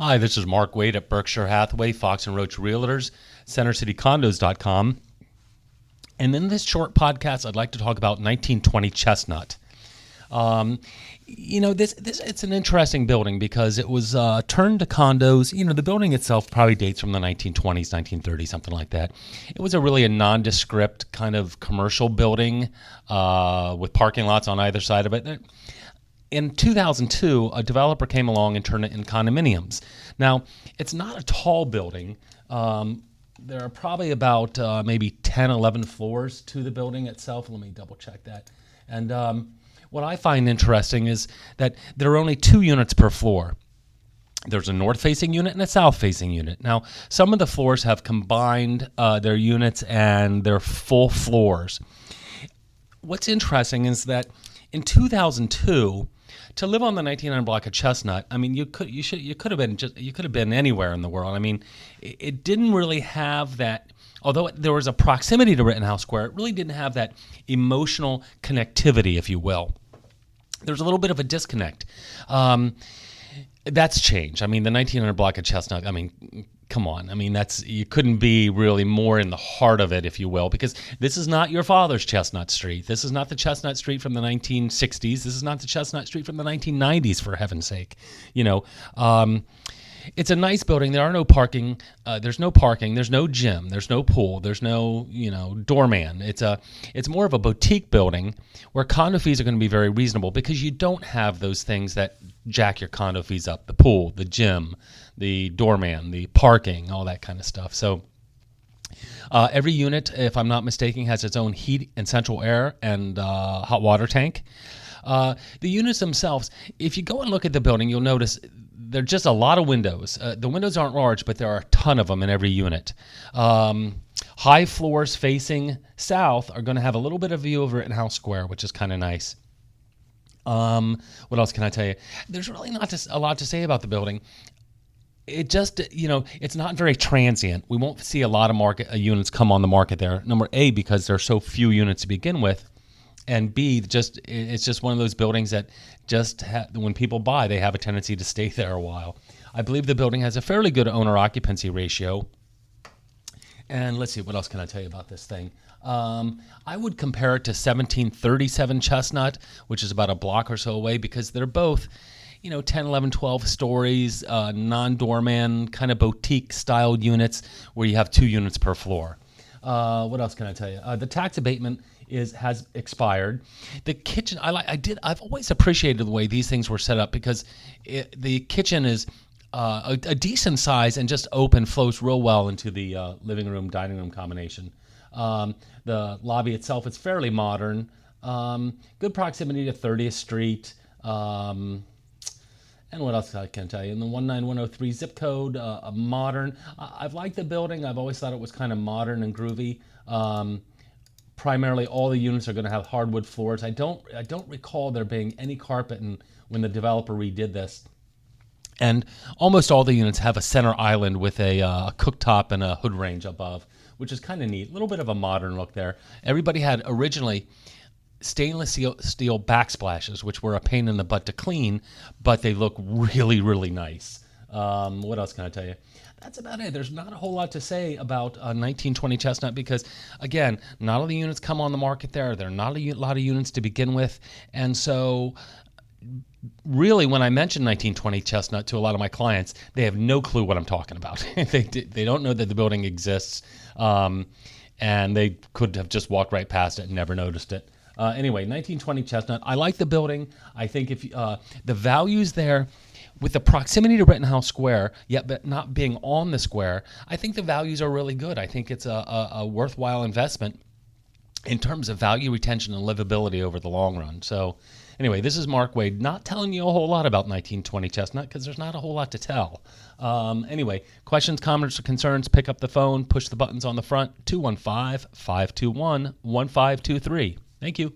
Hi, this is Mark Wade at Berkshire Hathaway, Fox and Roach Realtors, CenterCityCondos.com. And in this short podcast, I'd like to talk about 1920 Chestnut. It's an interesting building because it was turned to condos. The building itself probably dates from the 1920s, 1930s, something like that. It was a nondescript kind of commercial building with parking lots on either side of it. In 2002, a developer came along and turned it in condominiums. Now, it's not a tall building. There are probably about maybe 10, 11 floors to the building itself. Let me double check that. And what I find interesting is that there are only 2 units per floor. There's a north-facing unit and a south-facing unit. Now, some of the floors have combined their units and their full floors. What's interesting is that in 2002, to live on the 1900 block of Chestnut, I mean, you could have been anywhere in the world. I mean, it didn't really have that. Although there was a proximity to Rittenhouse Square, it really didn't have that emotional connectivity, if you will. There's a little bit of a disconnect. That's changed. I mean, the 1900 block of Chestnut, I mean, come on. I mean, you couldn't be really more in the heart of it, if you will, because this is not your father's Chestnut Street. This is not the Chestnut Street from the 1960s. This is not the Chestnut Street from the 1990s, for heaven's sake. It's a nice building. There are no parking. There's no parking. There's no gym. There's no pool. There's no, doorman. It's more of a boutique building where condo fees are going to be very reasonable because you don't have those things that jack your condo fees up: the pool, the gym, the doorman, the parking, all that kind of stuff. So every unit, if I'm not mistaken, has its own heat and central air and hot water tank. The units themselves, if you go and look at the building, you'll notice there are just a lot of windows. The windows aren't large, but there are a ton of them in every unit. High floors facing south are going to have a little bit of view of Rittenhouse Square, which is kind of nice. What else can I tell you? There's really not a lot to say about the building. It just, it's not very transient. We won't see a lot of units come on the market there. Number A, because there are so few units to begin with. And B, it's just one of those buildings that when people buy, they have a tendency to stay there a while. I believe the building has a fairly good owner occupancy ratio. And let's see, what else can I tell you about this thing? I would compare it to 1737 Chestnut, which is about a block or so away, because they're both 10, 11, 12 stories, non-doorman, kind of boutique-styled units where you have 2 units per floor. What else can I tell you? The tax abatement has expired. The kitchen, I've always appreciated the way these things were set up because the kitchen is a decent size and just open, flows real well into the living room, dining room combination. The lobby itself is fairly modern. Good proximity to 30th Street. And what else I can tell you? In the 19103 zip code, modern. I've liked the building. I've always thought it was kind of modern and groovy. Primarily, all the units are going to have hardwood floors. I don't recall there being any carpet when the developer redid this. And almost all the units have a center island with a cooktop and a hood range above, which is kind of neat. A little bit of a modern look there. Everybody had originally stainless steel backsplashes, which were a pain in the butt to clean, but they look really, really nice. What else can I tell you? That's about it. There's not a whole lot to say about 1920 Chestnut because, again, not all the units come on the market there. There are not a lot of units to begin with. And so really, when I mention 1920 Chestnut to a lot of my clients, they have no clue what I'm talking about. They don't know that the building exists, and they could have just walked right past it and never noticed it. Anyway, 1920 Chestnut. I like the building. I think if the values there, with the proximity to Rittenhouse Square, yet but not being on the square, I think the values are really good. I think it's a worthwhile investment in terms of value retention and livability over the long run. So anyway, this is Mark Wade, not telling you a whole lot about 1920 Chestnut because there's not a whole lot to tell. Anyway, questions, comments, or concerns, pick up the phone, push the buttons on the front, 215-521-1523. Thank you.